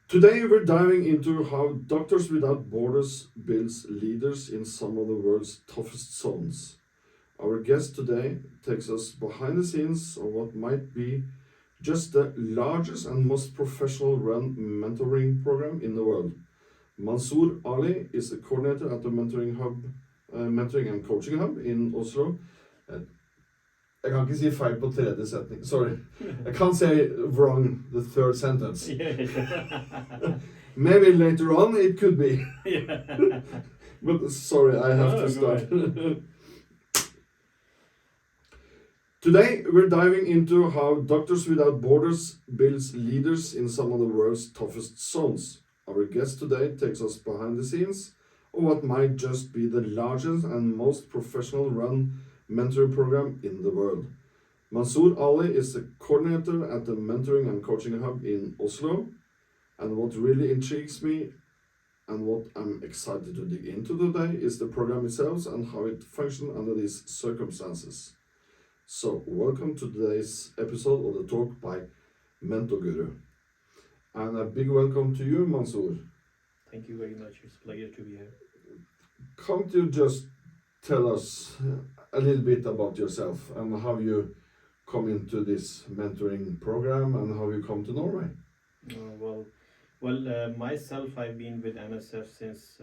Today we're diving into how Doctors Without Borders builds leaders in some of the world's toughest zones. Our guest today takes us behind the scenes of what might be just the largest and most professional run mentoring program in the world. Mansoor Ali is the coordinator at the Mentoring and Coaching Hub in Oslo. Eh, Jeg kan ikke si feil på tredje setning. Sorry. I can't say wrong the third sentence. Maybe later on it could be. But sorry, I have to start. Today we're diving into how Doctors Without Borders builds leaders in some of the world's toughest zones. Our guest today takes us behind the scenes of what might just be the largest and most professional run mentoring program in the world. Mansoor Ali is the coordinator at the Mentoring and Coaching Hub in Oslo. And what really intrigues me and what I'm excited to dig into today is the program itself and how it functions under these circumstances. So, welcome to today's episode of the talk by Mentorguru. And a big welcome to you, Mansoor. Thank you very much. It's a pleasure to be here. Can't you just tell us a little bit about yourself and how you come into this mentoring program and how you come to Norway? Myself, I've been with MSF since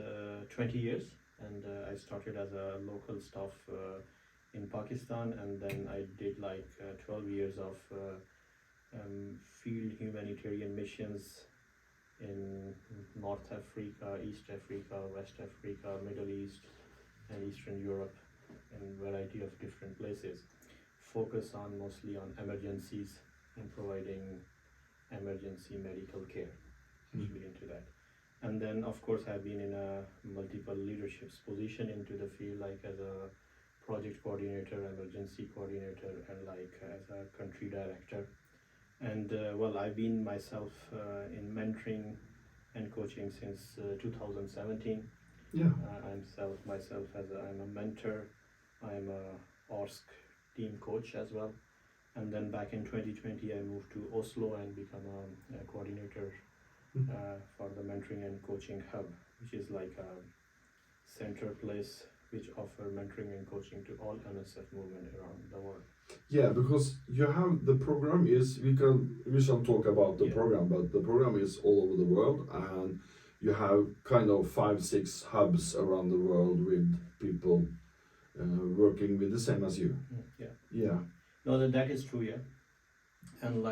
20 years, and I started as a local staff in Pakistan, and then I did 12 years of field humanitarian missions in North Africa, East Africa, West Africa, Middle East, and Eastern Europe, in variety of different places. Focus on mostly on emergencies and providing emergency medical care, usually into that. And then, of course, I've been in a multiple leadership position into the field, like as a project coordinator, emergency coordinator, and as a country director. And I've been myself in mentoring and coaching since 2017. Yeah. I'm a mentor. I'm a ORSC team coach as well. And then back in 2020, I moved to Oslo and become a coordinator for the mentoring and coaching hub, which is like a center place which offer mentoring and coaching to all MSF movement around the world. Yeah, because you have the program is we shall talk about the program, but the program is all over the world, and you have kind of 5-6 hubs around the world with people working with the same as you. Yeah. No, that is true. Yeah, and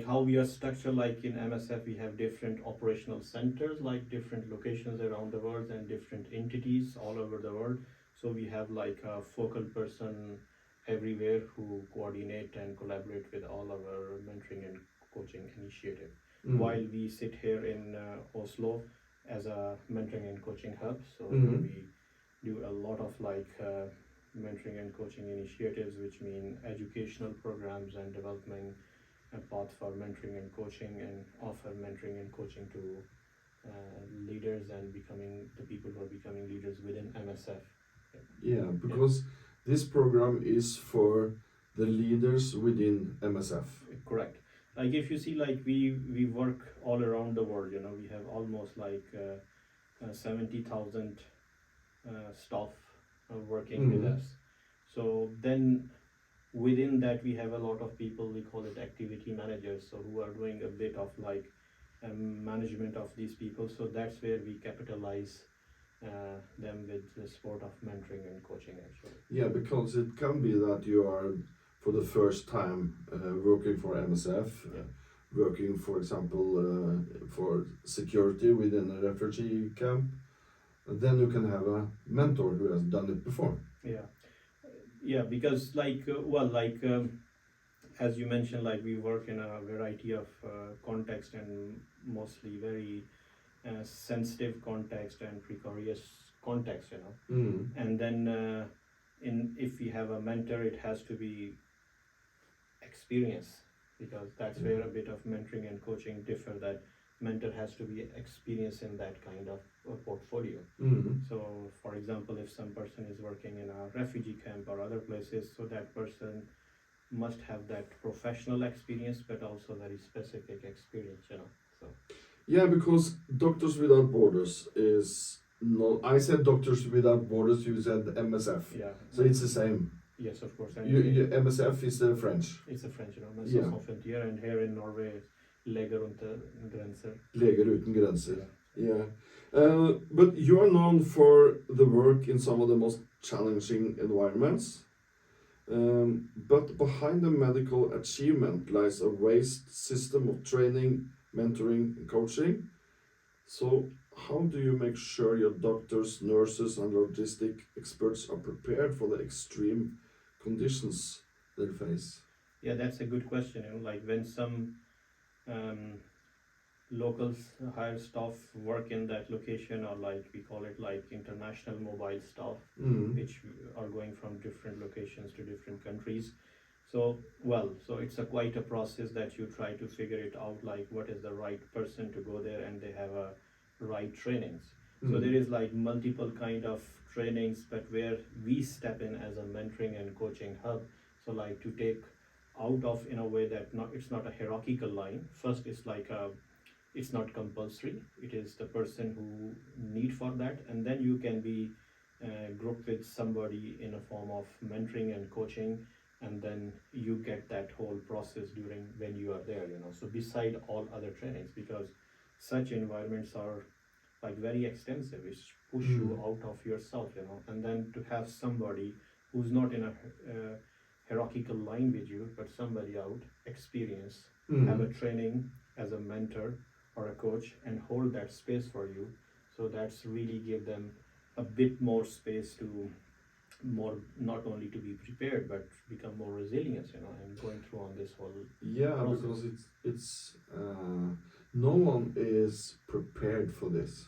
how we are structured, like in MSF, we have different operational centers, like different locations around the world and different entities all over the world. So we have like a focal person everywhere who coordinate and collaborate with all our mentoring and coaching initiative. While we sit here in Oslo as a mentoring and coaching hub, so we do a lot of mentoring and coaching initiatives, which mean educational programs and developing a path for mentoring and coaching, and offer mentoring and coaching to leaders and becoming the people who are becoming leaders within MSF. Yeah, because this program is for the leaders within MSF. Correct. Like if you see, we work all around the world. We have almost 70,000 staff working with us. So then within that we have a lot of people, we call it activity managers, so who are doing a bit of management of these people. So that's where we capitalize them with the support of mentoring and coaching actually. Yeah, because it can be that you are for the first time working for MSF, working, for example, for security within a refugee camp. Then you can have a mentor who has done it before. Yeah, because as you mentioned, we work in a variety of context, and mostly very sensitive context and precarious context, And then if we have a mentor, it has to be experience, because that's where a bit of mentoring and coaching differ, that mentor has to be experienced in that kind of portfolio. So for example, if some person is working in a refugee camp or other places, so that person must have that professional experience, but also very specific experience, you know. So Yeah, because Doctors Without Borders is no. I said Doctors Without Borders. You said MSF. yeah, So it's the same. yes, of course, and MSF is the French. it's a French, you know, Message Yeah. Sans Frontières, and here in Norway, Leger Unter Grenzer. Leger uten grenser. Yeah. Yeah. But you are known for the work in some of the most challenging environments. But behind the medical achievement lies a vast system of training, mentoring, and coaching. So, how do you make sure your doctors, nurses, and logistic experts are prepared for the extreme conditions they face? Yeah, that's a good question. You know, like when some um, locals hire staff work in that location, or like we call it like international mobile staff, Mm. which are going from different locations to different countries. So well, so it's a quite a process that you try to figure it out, like what is the right person to go there, and they have a right trainings. So there is like multiple kind of trainings, but where we step in as a mentoring and coaching hub, so like to take out of in a way that not it's not a hierarchical line. First, it's like a it's not compulsory, it is the person who need for that, and then you can be grouped with somebody in a form of mentoring and coaching, and then you get that whole process during when you are there, you know. So beside all other trainings, because such environments are like very extensive, which push you out of yourself, you know, and then to have somebody who's not in a hierarchical line with you, but somebody out experience, have a training as a mentor or a coach, and hold that space for you. So that's really give them a bit more space to more, not only to be prepared but become more resilient, you know, and going through on this whole Yeah, process. because it's no one is prepared for this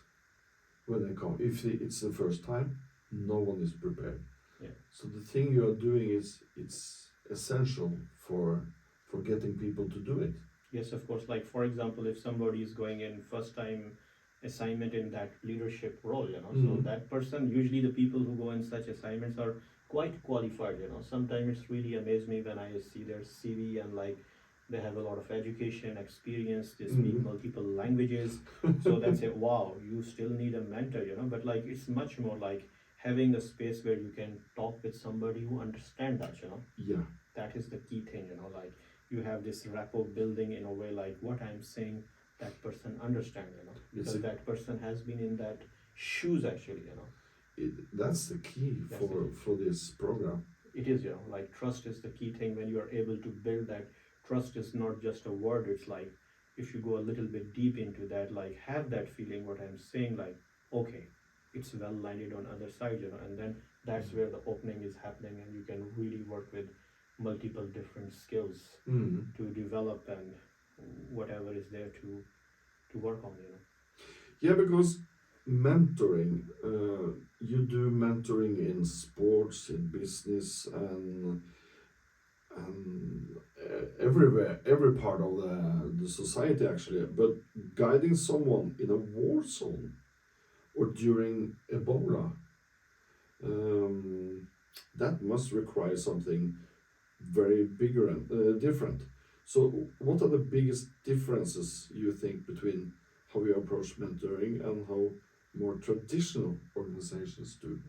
when they come. If it's the first time, no one is prepared. Yeah. So the thing you are doing is it's essential for getting people to do it. Yes, of course. Like for example, if somebody is going in first time assignment in that leadership role, you know, so that person, usually the people who go in such assignments are quite qualified, you know. Sometimes it's really amazed me when I see their CV, and like they have a lot of education, experience, they speak multiple languages. So that's it. Wow, you still need a mentor, you know. But like it's much more like having a space where you can talk with somebody who understands that, you know. Yeah. That is the key thing, you know, like you have this rapport building in a way, like what I'm saying that person understand, you know, because that person has been in that shoes actually, you know. That's the key That's for this program. It is, you know, like trust is the key thing. When you are able to build that trust, is not just a word, it's like if you go a little bit deep into that, like have that feeling what I'm saying, like okay, it's well landed on other side, you know, and then that's where the opening is happening, and you can really work with multiple different skills to develop, and whatever is there to work on, you know. Yeah, because mentoring, you do mentoring in sports, in business, and everywhere, every part of the society actually. But guiding someone in a war zone or during Ebola, um, that must require something very bigger and different. So, what are the biggest differences you think between how you approach mentoring and how more traditional organizations do?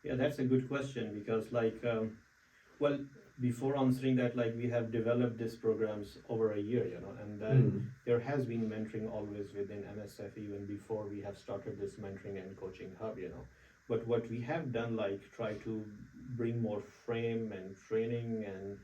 Yeah, that's a good question, because like well, before answering that, like we have developed these programs over a year, you know, and then there has been mentoring always within MSF even before we have started this mentoring and coaching hub, you know. But what we have done, like try to bring more frame and training and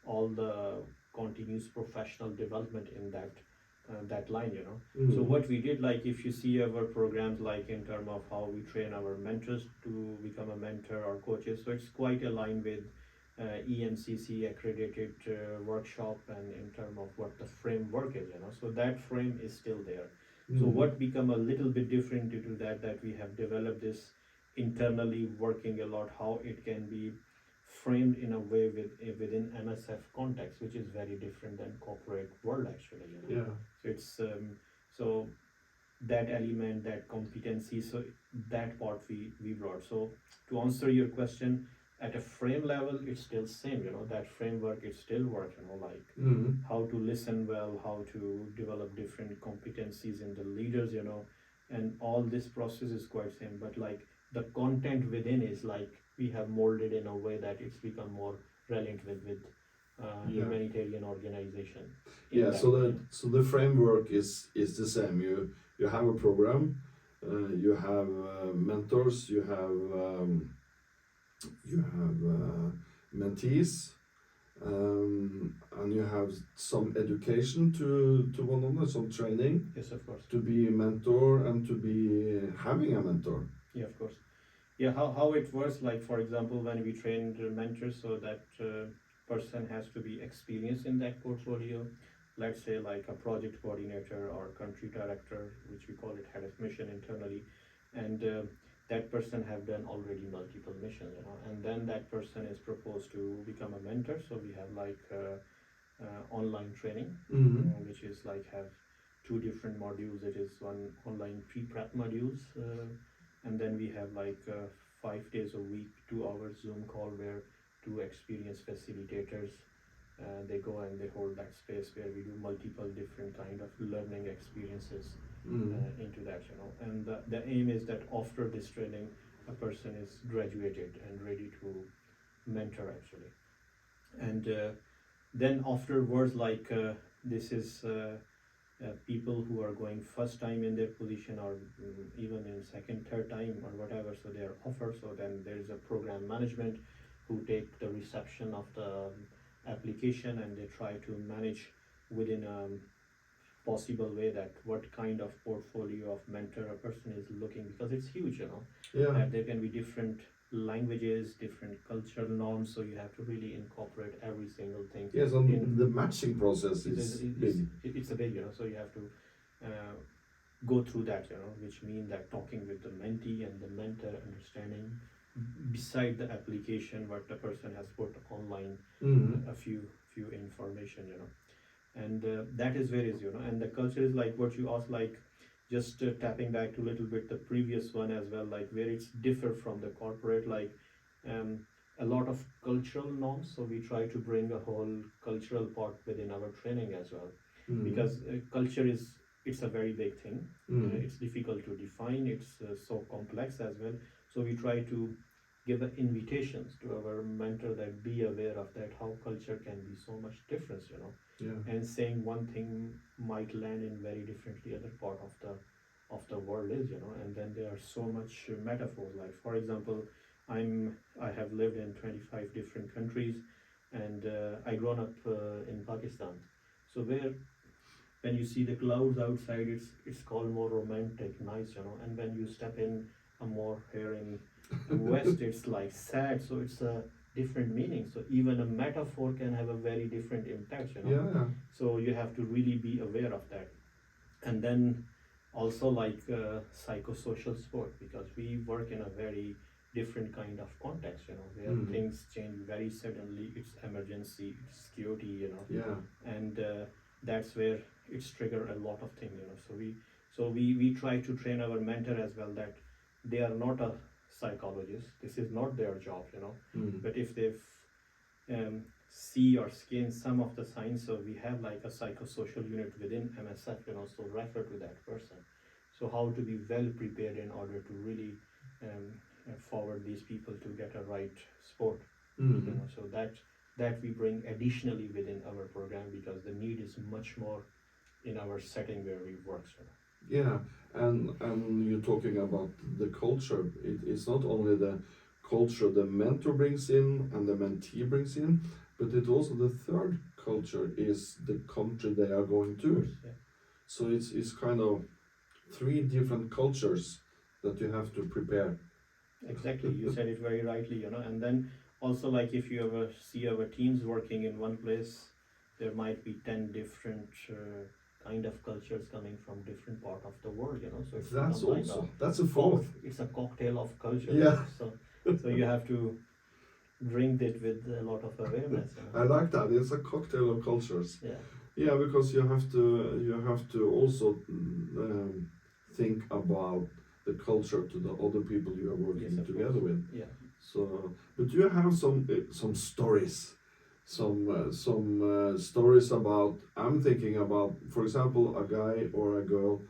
all the continuous professional development in that line, you know. So what we did, like if you see our programs, like in terms of how we train our mentors to become a mentor or coaches, so it's quite aligned with EMCC accredited workshop, and in terms of what the framework is, you know. So that frame is still there. So what become a little bit different due to that we have developed this internally, working a lot how it can be framed in a way within MSF context, which is very different than corporate world actually, you know. Yeah. So it's so that element, that competency, so that part we brought. So to answer your question, at a frame level, it's still same, that framework it still works, like Mm. how to listen well, how to develop different competencies in the leaders, and all this process is quite same, but like the content within is like we have molded in a way that it's become more relevant with Yeah. humanitarian organization. Yeah, so the framework is the same. You have a program, you have mentors, you have mentees, and you have some education to one another, some training Yes, of course. to be a mentor and to be having a mentor. Yeah, of course. Yeah, how it works, like for example, when we train the mentors, so that person has to be experienced in that portfolio. Let's say like a project coordinator or country director, which we call it head of mission internally, and that person have done already multiple missions, and then that person is proposed to become a mentor. So we have like online training, Mm-hmm. which is like have two different modules. It is one online pre-prep modules, and then we have like 5 days a week, 2 hours Zoom call where two experienced facilitators they go and they hold that space where we do multiple different kind of learning experiences into that, and the aim is that after this training a person is graduated and ready to mentor actually, and then afterwards like this is people who are going first time in their position or even in second third time or whatever, so they are offered. So then there is a program management who take the reception of the application and they try to manage within a possible way that what kind of portfolio of mentor a person is looking, because it's huge, Yeah. and there can be different languages, different cultural norms, so you have to really incorporate every single thing. Yes, and the matching process is big. It's a big, so you have to go through that, which means that talking with the mentee and the mentor, understanding beside the application what the person has put online, Mm-hmm. a few information, and that is where is, and the culture is like what you asked, like just tapping back to a little bit the previous one as well, like where it's differ from the corporate, like a lot of cultural norms, so we try to bring a whole cultural part within our training as well, Mm-hmm. because culture is, it's a very big thing. Mm-hmm. It's difficult to define, it's so complex as well, so we try to give invitations to our mentor that be aware of that how culture can be so much difference, Yeah. and saying one thing might land in very differently other part of the world is, and then there are so much metaphors, like for example I have lived in 25 different countries, and I grown up in Pakistan, so where when you see the clouds outside, it's called more romantic, nice, and when you step in a more here in west, it's like sad, so it's a different meaning, so even a metaphor can have a very different impact, Yeah. so you have to really be aware of that. And then also like psychosocial support, because we work in a very different kind of context, where Mhm. things change very suddenly, it's emergency, it's security, Yeah. and that's where it's trigger a lot of things, so we try to train our mentor as well that they are not a psychologist, this is not their job, Mm. but if they've see or scan some of the signs, so we have like a psychosocial unit within MSF, so refer to that person, so how to be well prepared in order to really forward these people to get a right support, Mm. so that we bring additionally within our program, because the need is much more in our setting where we work, Yeah, and you're talking about the culture. It's not only the culture the mentor brings in and the mentee brings in, but it also the third culture is the country they are going to. yeah. So it's kind of three different cultures that you have to prepare. Exactly, you said it very rightly, and then also like if you ever see our teams working in one place, there might be 10 different kind of cultures coming from different part of the world, so it's That's become like also that's a fourth. it's a cocktail of culture, Yeah. so you have to drink it with a lot of awareness, I like that. It's a cocktail of cultures. yeah. Yeah, because you have to also think about the culture to the other people you are working Yes, of together course. with. Yeah. So, but do you have some stories, stories about? I'm thinking about, for example, a guy or a girl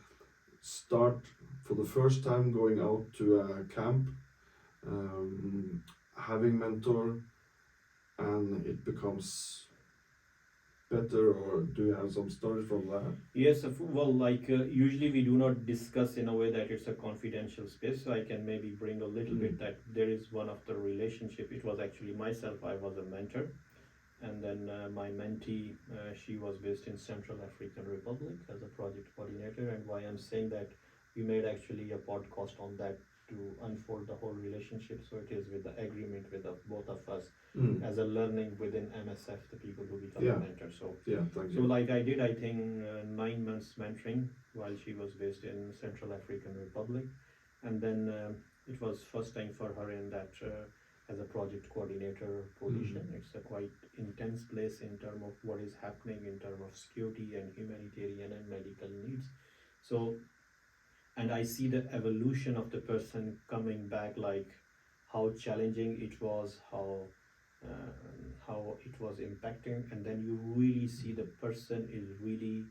start for the first time going out to a camp, having mentor, and it becomes better. Or do you have some stories from that? Yes, well, like usually we do not discuss in a way that it's a confidential space. So I can maybe bring a little bit that there is one of the relationship. It was actually myself. I was a mentor, and then my mentee, she was based in Central African Republic as a project coordinator. And why I'm saying that, we made actually a podcast on that to unfold the whole relationship. So it is with the agreement with the, both of us as a learning within MSF, the people who become Yeah. a mentor. So Yeah, thank so you. like I did, I think 9 months mentoring while she was based in Central African Republic, and then it was first time for her in that as a project coordinator position. It's a quite intense place in terms of what is happening in terms of security and humanitarian and medical needs. So, and I see the evolution of the person coming back, like how challenging it was, how it was impacting, and then you really see the person is really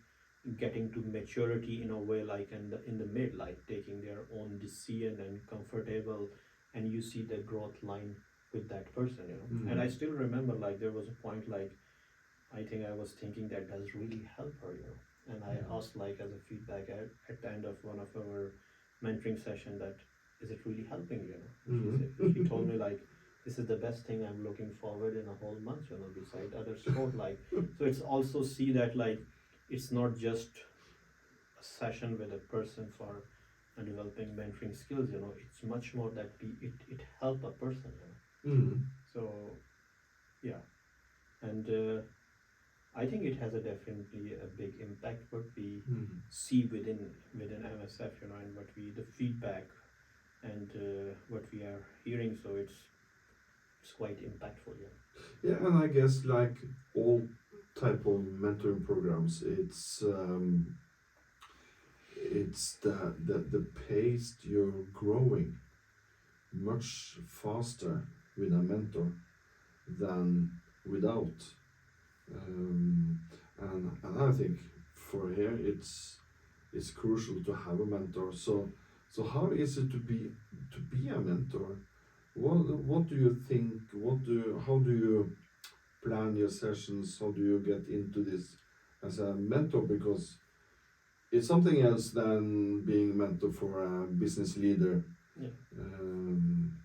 getting to maturity in a way, like in the mid, like taking their own decision and comfortable, and you see the growth line with that person, you know. And I still remember, like there was a point, like I think I was thinking that does really help her, you know. And I asked, like as a feedback at the end of one of our mentoring session, that is it really helping you? And she told me, like, this is the best thing I'm looking forward in a whole month, you know, beside other sport. Like, so it's also see that, like, it's not just a session with a person for developing mentoring skills, you know. It's much more that it help a person, you know. So yeah, and I think it has a definitely a big impact what we see within MSF, you know, and what we the feedback and what we are hearing. So it's quite impactful, yeah. Yeah, and I guess like all type of mentoring programs, it's the pace you're growing much faster with a mentor than without. And I think for here it's crucial to have a mentor. So how is it to be a mentor? What do you think? How do you plan your sessions? How do you get into this as a mentor? Because it's something else than being mentor for a business leader. Yeah. Um,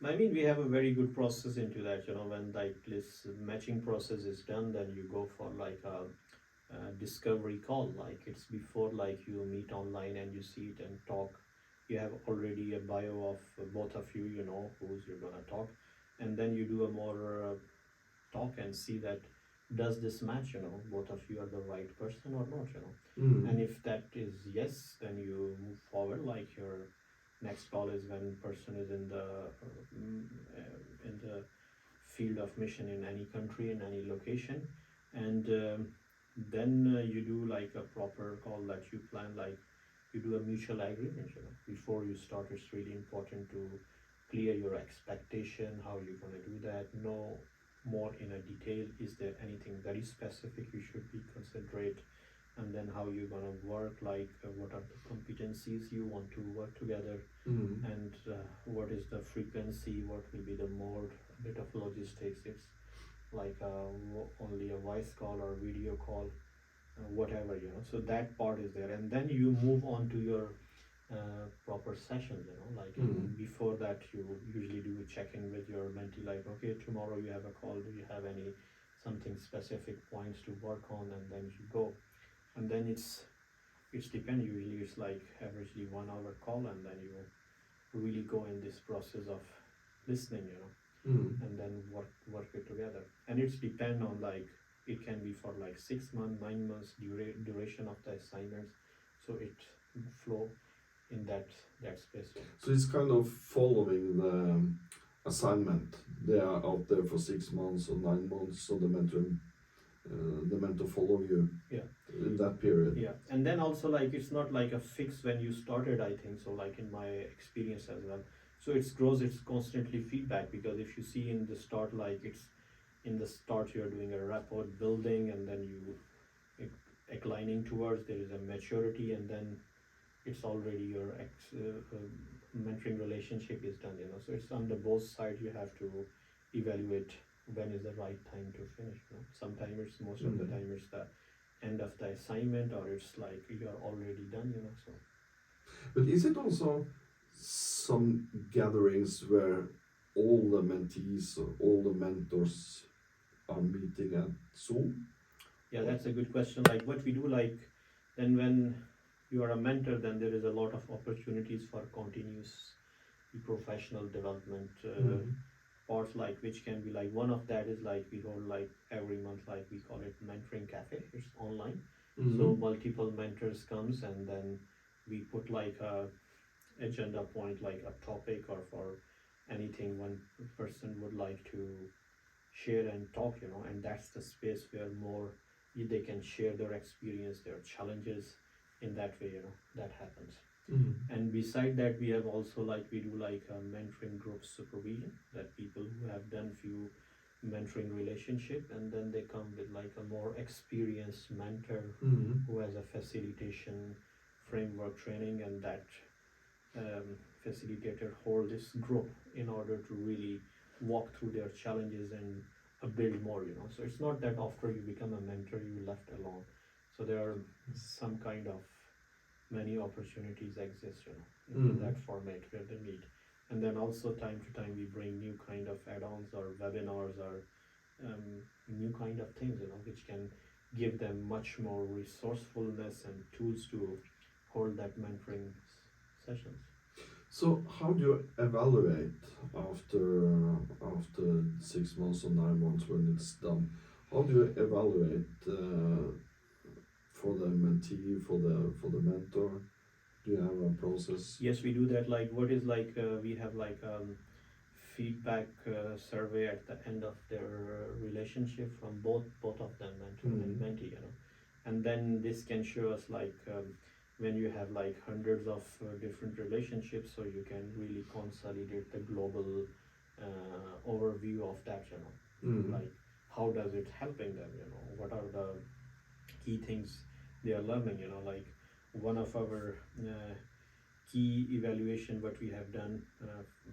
I mean, we have a very good process into that, you know. When like this matching process is done, then you go for like a discovery call. Like it's before like you meet online and you see it and talk. You have already a bio of both of you, you know who's you're gonna talk, and then you do a more talk and see that does this match, you know, both of you are the right person or not, you know. And if that is yes, then you move forward. Like your next call is when person is in the field of mission in any country, in any location, and then you do like a proper call that you plan, like you do a mutual agreement, you know. Before you start, it's really important to clear your expectation, how you're going to do that, know more in a detail, is there anything very specific you should be considerate, and then how you're going to work, like what are the competencies you want to work together, and what is the frequency, what will be the mode, a bit of logistics. It's like only a voice call or video call, whatever, you know. So that part is there, and then you move on to your proper sessions, you know. Like before that, you usually do a check-in with your mentee, like okay, tomorrow you have a call, do you have any something specific points to work on, and then you go. And then it's depend, usually it's like averagely 1 hour call, and then you really go in this process of listening, you know, and then work it together. And it's depend on, like it can be for like 6 months, 9 months duration of the assignments, so it flow in that space, yeah. so it's kind of following the assignment. They are out there for 6 months or 9 months, so the mentor follow you Yeah. in that period. Yeah, and then also like it's not like a fix when you started, I think so, like in my experience as well. So it grows, it's constantly feedback, because if you see in the start, like it's in the start you're doing a rapport building, and then you inclining towards, there is a maturity, and then it's already your mentoring relationship is done, you know. So it's on the both sides, you have to evaluate when is the right time to finish, you know. Sometimes it's most of the time it's the end of the assignment, or it's like you are already done, you know. So But is it also some gatherings where all the mentees or all the mentors are meeting at Zoom? yeah, that's a good question. Like what we do, like then when you are a mentor, then there is a lot of opportunities for continuous professional development. Parts like which can be like, one of that is like we hold like every month, like we call it mentoring cafe, it's online. So multiple mentors comes, and then we put like a agenda point, like a topic, or for anything one person would like to share and talk, you know. And that's the space where more they can share their experience, their challenges. In that way, you know, that happens. And beside that, we have also like we do like a mentoring group supervision, that people who have done few mentoring relationship, and then they come with like a more experienced mentor who has a facilitation framework training, and that facilitator hold this group in order to really walk through their challenges and build more, you know. So it's not that after you become a mentor you left alone. So there are some kind of many opportunities exist, you know, in that format where they meet. And then also time to time we bring new kind of add-ons or webinars or new kind of things, you know, which can give them much more resourcefulness and tools to hold that mentoring sessions. So how do you evaluate after 6 months or 9 months when it's done? How do you evaluate for the mentee, for the mentor? Do you have a process? Yes, we do that. Like what is like we have like feedback survey at the end of their relationship from both of them, mentor and mentee, you know. And then this can show us like when you have like hundreds of different relationships, so you can really consolidate the global overview of that, you know. Like how does it helping them, you know, what are the key things they are learning, you know. Like one of our key evaluation what we have done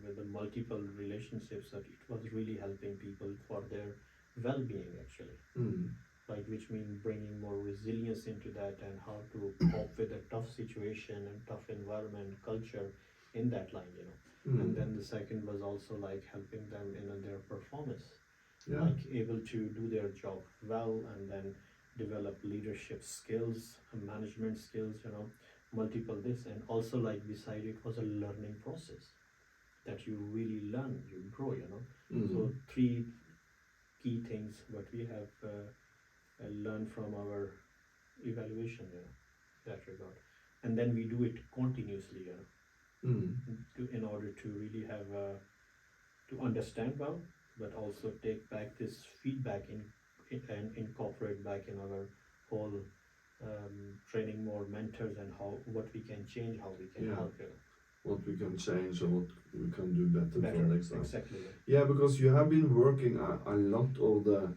with the multiple relationships, that it was really helping people for their well-being actually. Like which means bringing more resilience into that, and how to cope with a tough situation and tough environment culture in that line, you know. And then the second was also like helping them in their performance, like able to do their job well, and then develop leadership skills and management skills, you know, multiple this. And also like beside it was a learning process, that you really learn, you grow, you know. So three key things what we have learned from our evaluation, you know, that regard. And then we do it continuously, you know, in order to really have to understand well, but also take back this feedback and incorporate back in our whole training more mentors, and how what we can change, how we can help, you know. What we can change and what we can do better, Better, for next time. exactly. Yeah, because you have been working a lot of the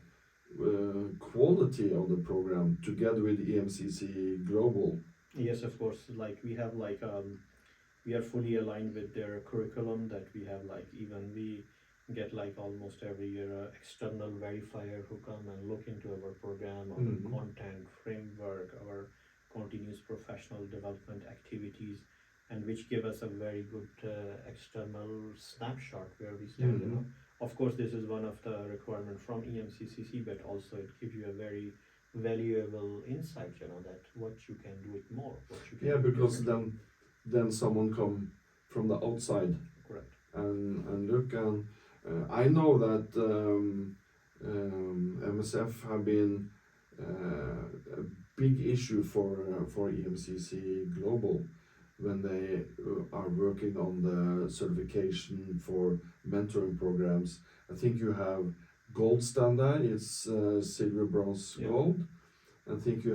quality of the program together with EMCC Global. Yes, of course. Like we have like we are fully aligned with their curriculum, that we have like, even we get like almost every year a external verifier who come and look into our program, our content framework, our continuous professional development activities, and which give us a very good external snapshot where we stand, you know. Of course this is one of the requirement from EMCCC, but also it gives you a very valuable insight, you know, that what you can do it more, what you can do because differently. then someone come from the outside. Correct. And look, and I know that MSF have been a big issue for EMCC Global when they are working on the certification for mentoring programs. I think you have gold standard, it's silver, bronze, Yeah. gold. I think you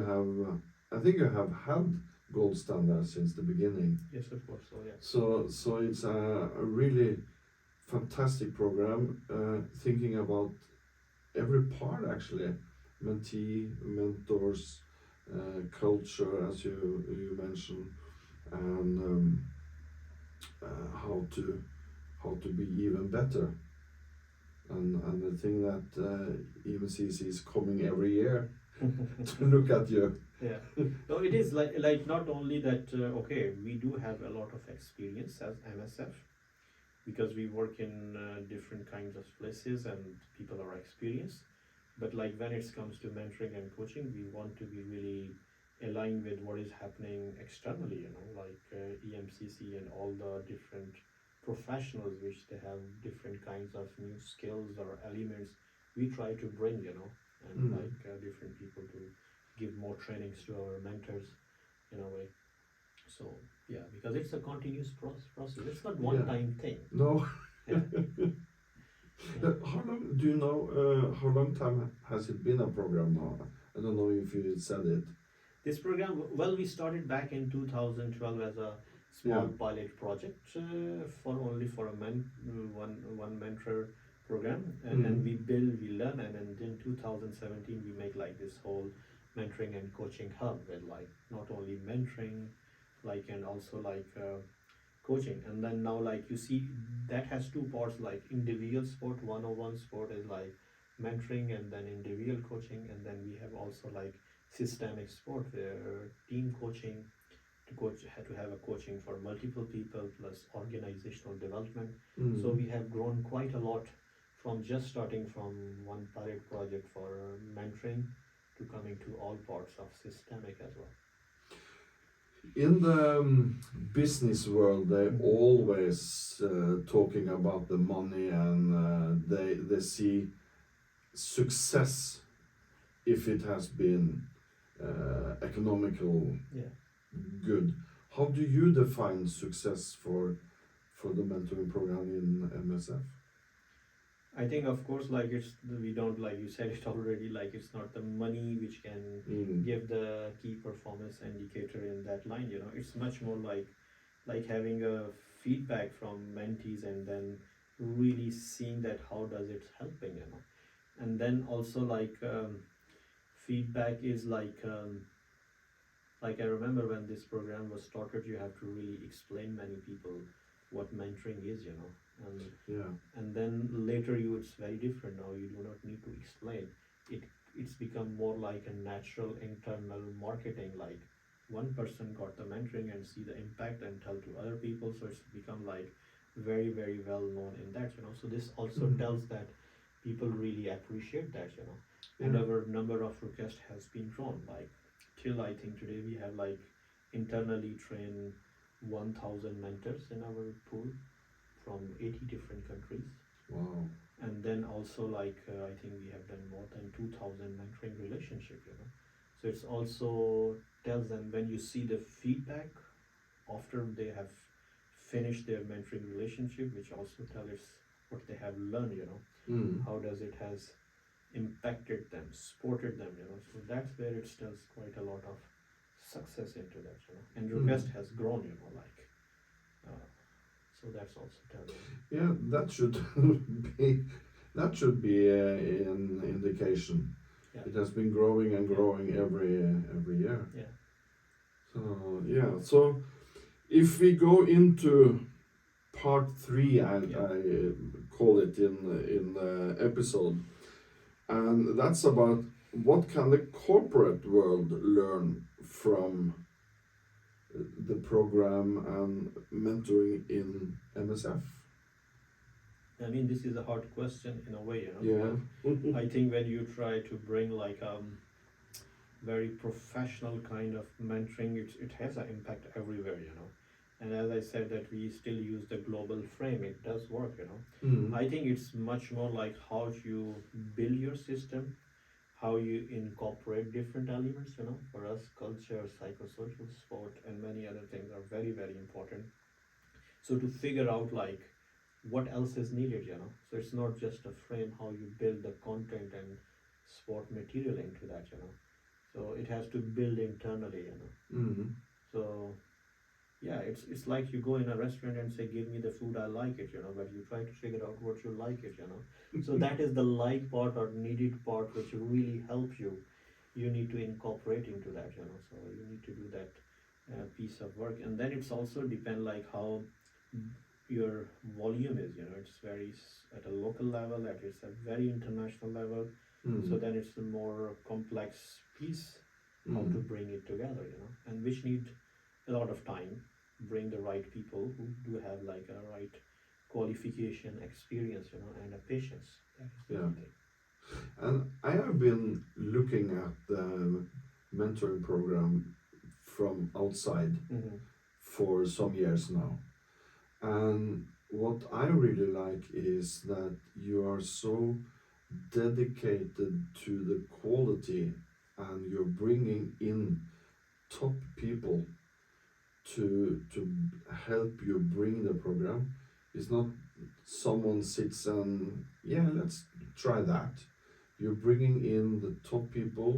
have had gold standard since the beginning. Yes, of course. So yeah. So it's a really fantastic program, thinking about every part actually, mentee, mentors, culture as you mentioned, and how to be even better. And the thing that even CC is coming every year to look at you. Yeah. No, it is like not only that. Okay, we do have a lot of experience as MSF because we work in different kinds of places and people are experienced. But like when it comes to mentoring and coaching, we want to be really aligned with what is happening externally. You know, like EMCC and all the different professionals, which they have different kinds of new skills or elements. We try to bring, you know, and Mm. like different people to give more trainings to our mentors in a way. So yeah, because it's a continuous process. It's not one time thing. No. Yeah. Yeah. How long do you know? How long time has it been a program now? I don't know if you said it. This program, well, we started back in 2012 as a Yeah. small pilot project for only for a one mentor program, and we build, we learn, and then in 2017 we make like this whole mentoring and coaching hub with like not only mentoring, like and also like coaching, and then now like you see that has two parts like individual sport, 101 sport is like mentoring, and then individual coaching, and then we have also like systemic sport where team coaching to coach had to have a coaching for multiple people plus organizational development. So we have grown quite a lot from just starting from one pilot project for mentoring to coming to all parts of systemic as well. In the business world, they always talking about the money, and they see success if it has been economical Yeah. good. How do you define success for the mentoring program in MSF? I think of course like it's we don't like you said it already, like it's not the money which can give the key performance indicator in that line, you know. It's much more like having a feedback from mentees and then really seeing that how does it helping, you know. And then also feedback is like I remember when this program was started, you have to really explain many people what mentoring is, you know. Yeah. And then later you it's very different now, you do not need to explain it. It's become more like a natural internal marketing, like one person got the mentoring and see the impact and tell to other people, so it's become like very well known in that, you know. So this also tells that people really appreciate that, you know. And Yeah. our number of requests has been grown, like till I think today we have like internally trained 1000 mentors in our pool from 80 different countries. Wow. And then also I think we have done more than 2000 mentoring relationship, you know. So it's also tells them when you see the feedback after they have finished their mentoring relationship, which also tells us what they have learned, you know. How does it has impacted them, supported them, you know. So that's where it tells quite a lot of success into that, you know. And request has grown, you know, like so that's also telling. Yeah, that should be an indication. Yeah. It has been growing and growing every year. Yeah. So yeah, so if we go into part 3, I call it in the episode, and that's about what can the corporate world learn from the program and mentoring in MSF. I mean, this is a hard question in a way, you know. Yeah. Because I think when you try to bring like very professional kind of mentoring, it has an impact everywhere, you know. And as I said that we still use the global frame, it does work, you know. I think it's much more like how you build your system, how you incorporate different elements, you know. For us, culture, psychosocial, sport, and many other things are very important. So to figure out like what else is needed, you know. So it's not just a frame, how you build the content and sport material into that, you know. So it has to build internally, you know. So yeah, it's like you go in a restaurant and say, "Give me the food, I like it," but you try to figure out what you like it. So that is the like part or needed part which really help you. You need to incorporate into that. So you need to do that piece of work, and then it's also depend like how your volume is. It's very at a local level, that it's a very international level. So then it's a more complex piece how to bring it together, and which need a lot of time, bring the right people who do have like a right qualification, experience, and a patience. That is the Yeah. main thing. And I have been looking at the mentoring program from outside Mm-hmm. for some years now. And what I really like is that you are so dedicated to the quality and you're bringing in top people to help you bring the program. It's not someone sits and yeah, let's try that. You're bringing in the top people.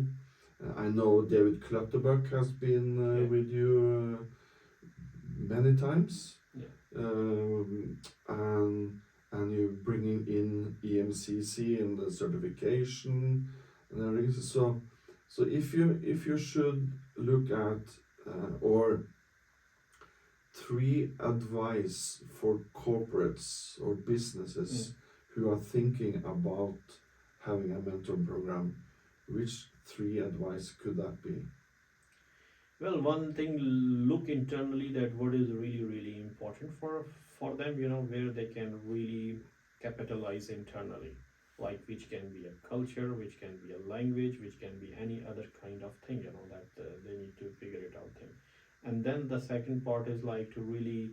I know David Clutterbuck has been Yeah. with you many times, Yeah. and you're bringing in EMCC and the certification and everything. So if you should look at or three advice for corporates or businesses who are thinking about having a mentor program, which three advice could that be? Well, one thing, look internally that what is really, really important for them, where they can really capitalize internally, like which can be a culture, which can be a language, which can be any other kind of thing, that they need to figure it out thing. And then the second part is like to really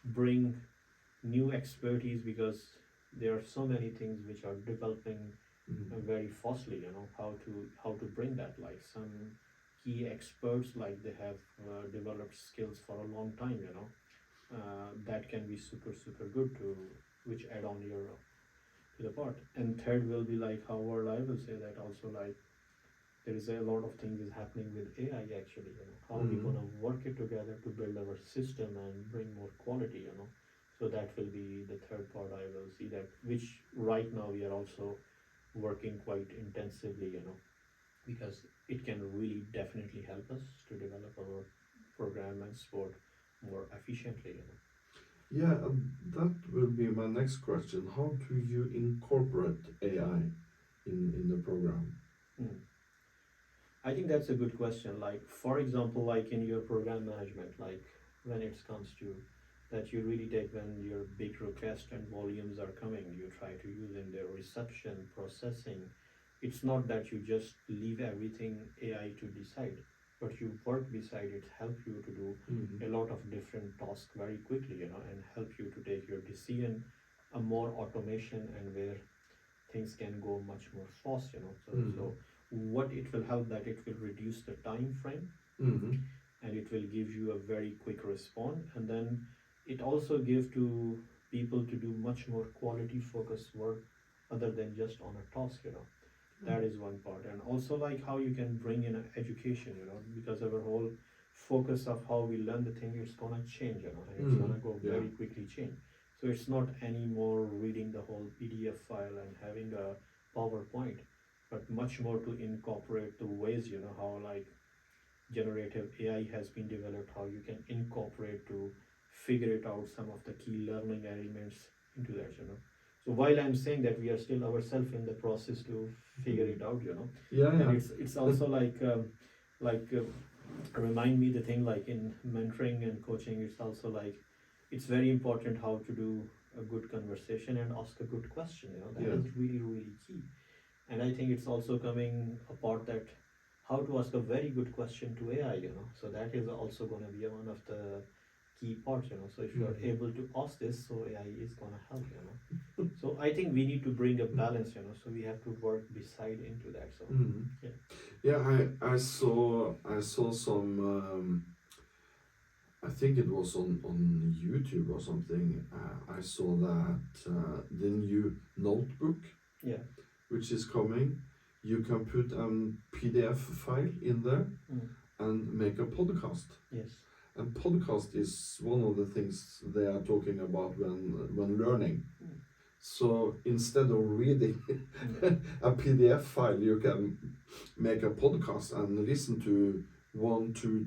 bring new expertise, because there are so many things which are developing very fastly, how to bring that, like some key experts, like they have developed skills for a long time, that can be super super good to which add on your to the part. And third will be like how, or I will say that also, like there is a lot of things is happening with AI actually, how we gonna work it together to build our system and bring more quality. So that will be the third part I will see, that which right now we are also working quite intensively, because it can really definitely help us to develop our program and sport more efficiently. Yeah, that will be my next question. How do you incorporate AI in the program? Hmm. I think that's a good question. Like, for example, like in your program management, like when it comes to that, you really take when your big requests and volumes are coming, you try to use in their reception, processing. It's not that you just leave everything AI to decide, but you work beside it, help you to do a lot of different tasks very quickly, and help you to take your decision, a more automation, and where things can go much more fast. So what it will help, that it will reduce the time frame, Mm-hmm. and it will give you a very quick response, and then it also give to people to do much more quality focused work other than just on a task. That is one part. And also like how you can bring in education, because our whole focus of how we learn the thing, it's gonna change, and it's gonna go Yeah. very quickly change. So it's not anymore reading the whole PDF file and having a PowerPoint, but much more to incorporate the ways, how like generative AI has been developed, how you can incorporate to figure it out, some of the key learning elements into that. So while I'm saying that, we are still ourselves in the process to figure it out. Yeah, And yeah. it's also like remind me the thing, like in mentoring and coaching, it's also like it's very important how to do a good conversation and ask a good question. That Yeah. is really really key. And I think it's also coming apart that how to ask a very good question to AI. So that is also going to be one of the key parts. So if you are able to ask this, so AI is going to help. So I think we need to bring a balance. So we have to work beside into that. So yeah. Yeah, I saw some. I think it was on YouTube or something. I saw that the new notebook, Yeah. which is coming, you can put a PDF file in there Mm. and make a podcast. Yes. And podcast is one of the things they are talking about when learning. Mm. So instead of reading a PDF file, you can make a podcast and listen to one, two,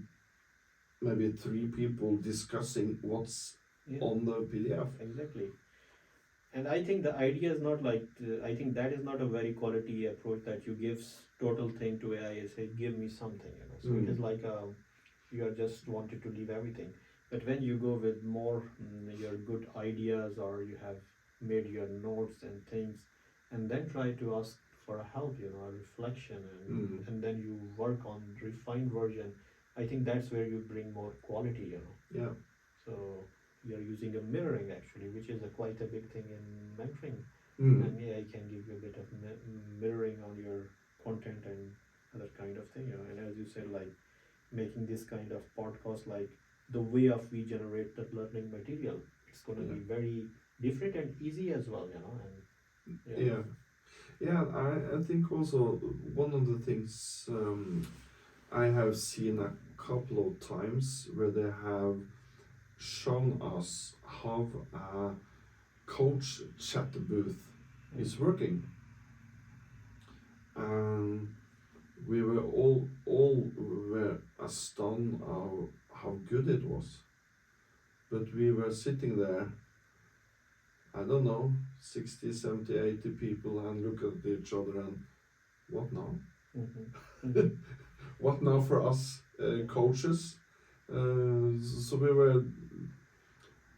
maybe three people discussing what's Yeah, on the PDF. exactly. And I think the idea is not like, I think that is not a very quality approach that you give total thing to AI and say, give me something, you know. So it is like you are just wanted to leave everything. But when you go with more your good ideas, or you have made your notes and things, and then try to ask for a help, you know, a reflection, Mm. and then you work on refined version, I think that's where you bring more quality, you know. Yeah. So you're using a mirroring actually, which is a quite a big thing in mentoring. Mm. And AI can give you a bit of mirroring on your content and other kind of thing, you know. And as you said, like making this kind of podcast, like the way of we generate that learning material, it's going to Yeah. be very different and easy as well, you know. And Yeah. Yeah, I think also one of the things I have seen a couple of times where they have shown us how a coach chat booth is working, and we were all were astounded how good it was. But we were sitting there, I don't know, 60, 70, 80 people, and look at each other and what now? mm-hmm. What now for us coaches? So we were.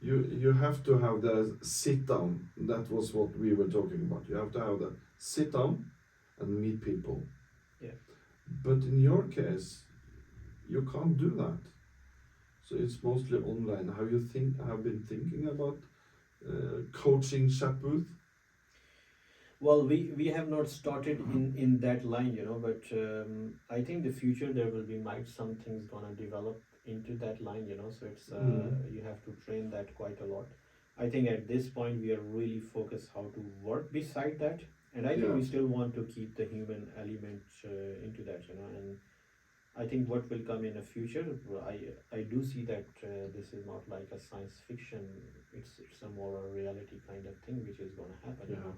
You have to have the sit down. That was what we were talking about. You have to have the sit down and meet people. Yeah. But in your case, you can't do that. So it's mostly online. Have been thinking about coaching chat booth? Well, we have not started in that line, you know, but I think the future there will be might some things gonna develop into that line, you know. So it's Mm. you have to train that quite a lot. I think at this point we are really focused how to work beside that, and I think Yeah. we still want to keep the human element into that, you know. And I think what will come in the future, I do see that this is not like a science fiction. It's a more a reality kind of thing which is gonna happen, you Yeah. know.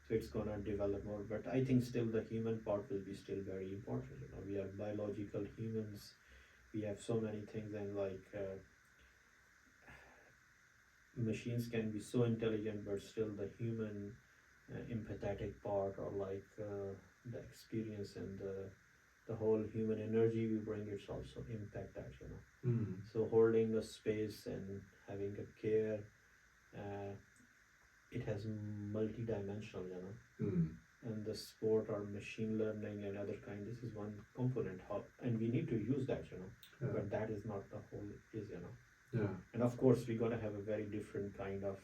So it's gonna develop more, but I think still the human part will be still very important, you know. We are biological humans, we have so many things, and like machines can be so intelligent, but still the human empathetic part, or like the experience and the whole human energy we bring, it's also impact that, you know. Mm. So holding a space and having a care, uh, it has multi-dimensional, you know. Mm. And the sport or machine learning and other kind, this is one component, how, and we need to use that, you know. Yeah. But that is not the whole is, you know. Yeah. And of course we're gonna have a very different kind of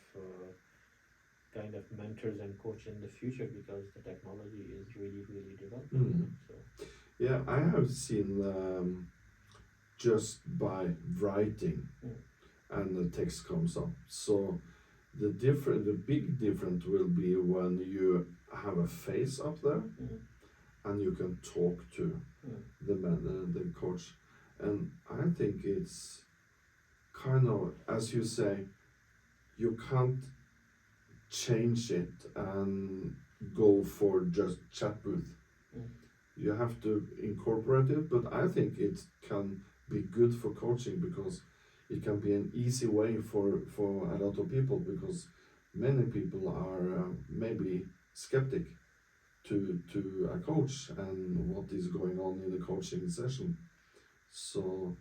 mentors and coach in the future, because the technology is really developing, you know. So Yeah, I have seen just by writing and the text comes up. So the big difference will be when you have a face up there and you can talk to the coach. And I think it's kind of, as you say, you can't change it and go for just chat booth. You have to incorporate it, but I think it can be good for coaching because it can be an easy way for a lot of people, because many people are maybe skeptic to a coach and what is going on in the coaching session. So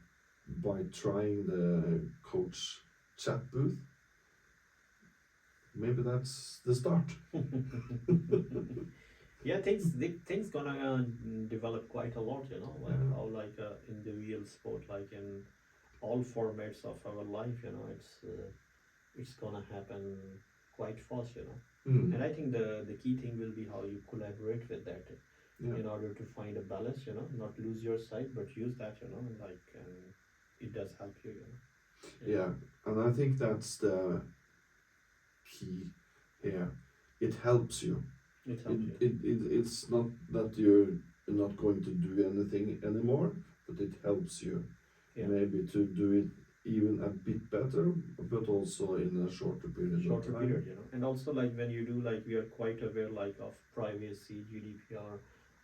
by trying the coach chat booth, maybe that's the start. yeah, things gonna develop quite a lot, you know, like Yeah. how like in the real sport, like in all formats of our life, you know, it's gonna happen quite fast, you know. And I think the key thing will be how you collaborate with that Yeah. in order to find a balance, you know, not lose your side, but use that, you know, and like it does help you, you know. Yeah, and I think that's the key here. It helps you. It helps you. It's not that you're not going to do anything anymore, but it helps you Yeah. maybe to do it even a bit better, but also in a shorter period of shorter time. period, and also like when you do, like, we are quite aware like of privacy, GDPR,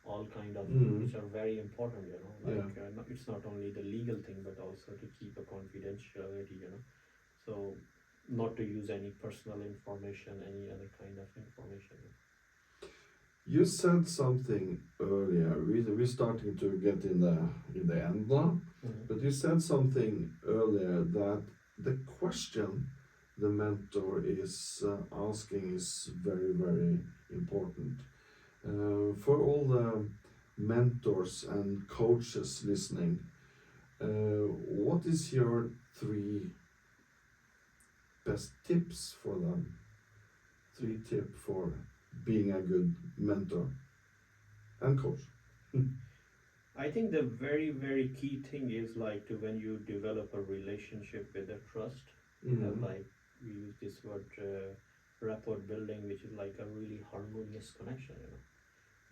all kind of, Mm. which are very important, Yeah. like it's not only the legal thing but also to keep a confidentiality, so not to use any personal information, any other kind of information. You said something earlier. We're starting to get in the end now, Mhm. but you said something earlier that the question the mentor is asking is very, very important. For all the mentors and coaches listening, what is your three best tips for them? Three tips for being a good mentor and coach. I think the very, very key thing is like to when you develop a relationship with a trust, you have Mhm. like, we use this word rapport building, which is like a really harmonious connection.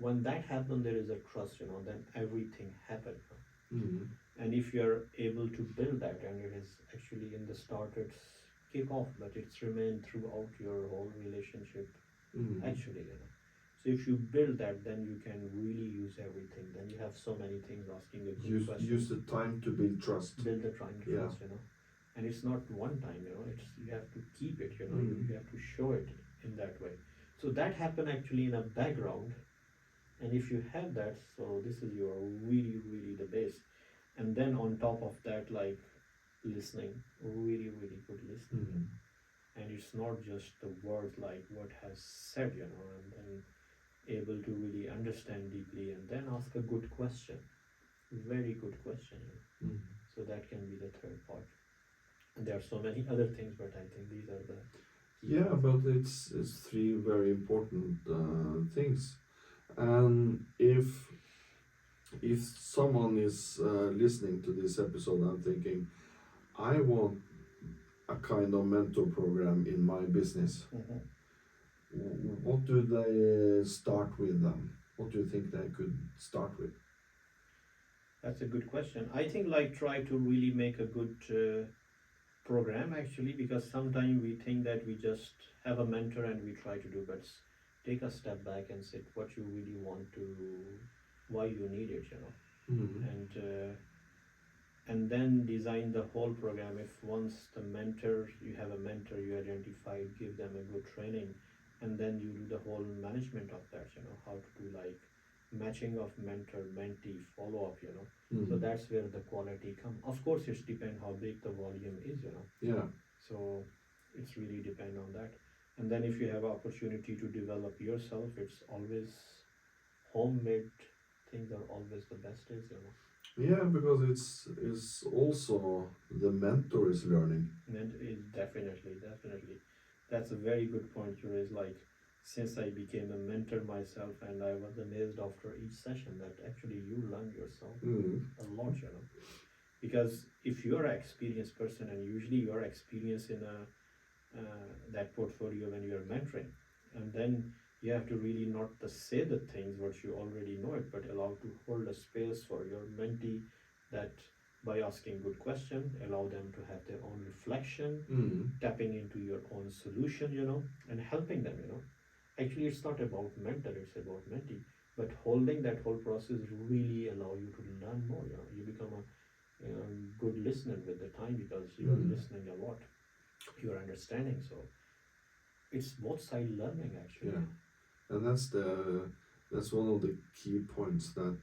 When that happens, there is a trust. Then everything happens. Mhm. And if you are able to build that, and it is actually in the start, it's kick off, but it's remained throughout your whole relationship. Mhm. Actually, so if you build that, then you can really use everything. Then you have so many things asking a good question. Use the time to build trust. Build the trying Yeah. trust, and it's not one time, it's, you have to keep it, Mhm. you have to show it in that way. So that happen actually in a background, and if you have that, so this is your really, really the base. And then on top of that, like listening, really, really good listening. Mhm. And it's not just the words like what has said, and then able to really understand deeply and then ask a good question, very good question. Mhm. So that can be the third part. And there are so many other things, but I think these are the key Yeah, things. but it's three very important things. And if someone is listening to this episode and thinking, I want a kind of mentor program in my business, Mhm. what do they start with then? What do you think they could start with? That's a good question. I think like try to really make a good program actually, because sometimes we think that we just have a mentor and we try to do, but take a step back and say what you really want to, why you need it, Mhm. and then design the whole program. If once the mentor, you have a mentor you identified, give them a good training, and then you do the whole management of that, how to do like matching of mentor mentee follow up, so Mhm. that's where the quality come. Of course it's depend how big the volume is, Yeah. so it's really depend on that. And then if you have opportunity to develop yourself, it's always homemade things are always the best is, Yeah, because it's also the mentor is learning. And it definitely, definitely. That's a very good point you raised. Like, since I became a mentor myself, and I was amazed after each session that actually you learn yourself Mm. a lot, Because if you're an experienced person, and usually you're experienced in that portfolio when you're mentoring, and then you have to really not the say the things what you already know it, but allow to hold a space for your mentee, that by asking good question, allow them to have their own reflection, Mm. tapping into your own solution, and helping them, Actually, it's not about mentor, it's about mentee. But holding that whole process really allow you to learn more. You become a good listener with the time, because you are Mm. listening a lot. You are understanding. So it's both side learning actually. Yeah. And that's one of the key points that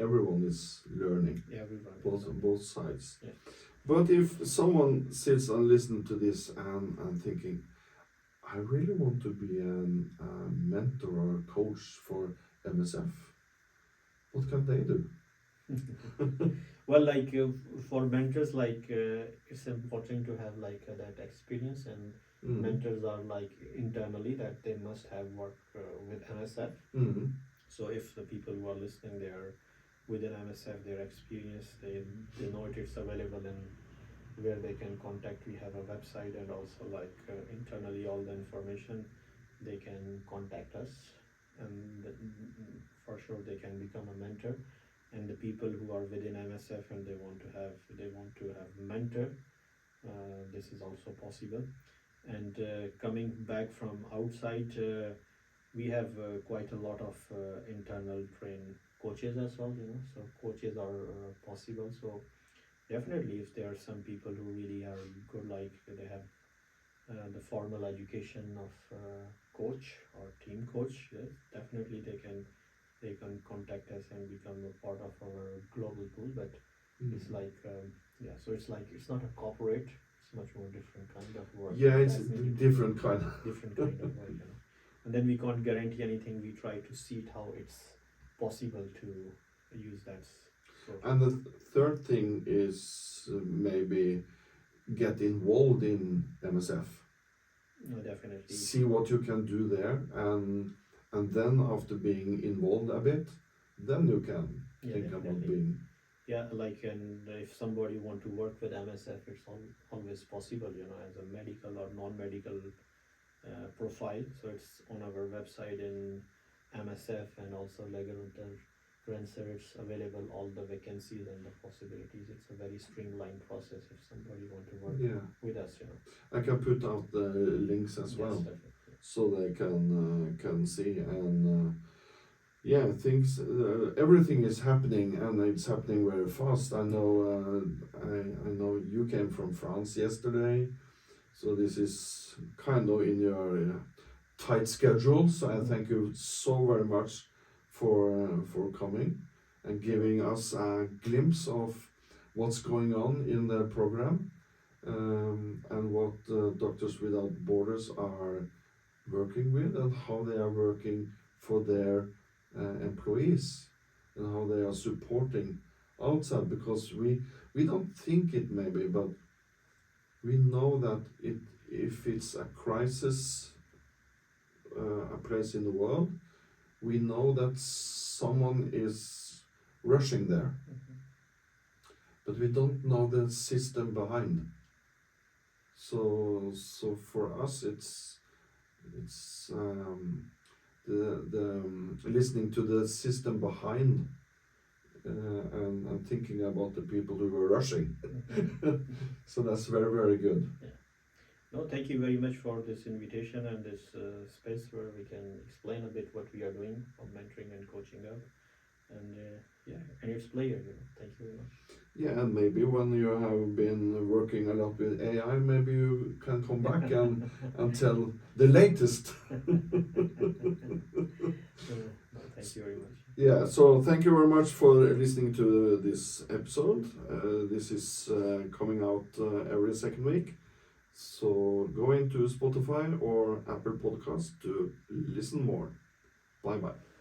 everyone is learning, Everyone is both on learning. both sides. Yeah. But if someone sits and listens to this and thinking, I really want to be a mentor or a coach for MSF, what can they do? Well, like for mentors, like it's important to have like that experience, and Mm. mentors are like internally that they must have work with MSF. Mm. So if the people who are listening, they are within MSF, their experience, they know it is available, and where they can contact. We have a website, and also like internally all the information, they can contact us, and for sure they can become a mentor. and the people who are within MSF and they want to have mentor, this is also possible. And coming back from outside, we have quite a lot of internal trained coaches as well, so coaches are possible. So definitely if there are some people who really are good, like they have the formal education of coach or team coach, yes, definitely they can contact us and become a part of our global pool. But it's like so it's like it's not a corporate, it's much more different kind of work. Yeah, it's a Fascinating. different kind. Different kind of work, and then we can't guarantee anything. We try to see it how it's possible to use that sort of. And the third thing is maybe get involved in MSF. No, definitely. See what you can do there, and then after being involved a bit, then you can think about definitely. being. Yeah, like, and if somebody want to work with MSF, it's always possible, as a medical or non-medical profile. So it's on our website in MSF, and also Grenser, it's available, all the vacancies and the possibilities. It's a very streamlined process if somebody want to work Yeah, with us, I can put out the links as Yes, well, definitely. so they can see. And yeah, things everything is happening, and it's happening very fast. I know I know you came from France yesterday, so this is kind of in your tight schedule. So I thank you so very much for coming and giving us a glimpse of what's going on in the program, and what Doctors Without Borders are working with, and how they are working for their employees, and how they are supporting outside. Because we don't think it maybe, but we know that if it's a crisis, a place in the world, we know that someone is rushing there, but we don't know the system behind. So for us, it's the listening to the system behind, and thinking about the people who were rushing. So that's very, very good. No, thank you very much for this invitation and this space where we can explain a bit what we are doing on mentoring and coaching up. And and it's player, Thank you very much. Yeah, and maybe when you have been working a lot with AI, maybe you can come back and tell the latest. No, thank you very much. Yeah, so thank you very much for listening to this episode. This is coming out every second week. So go into Spotify or Apple Podcast to listen more. Bye bye.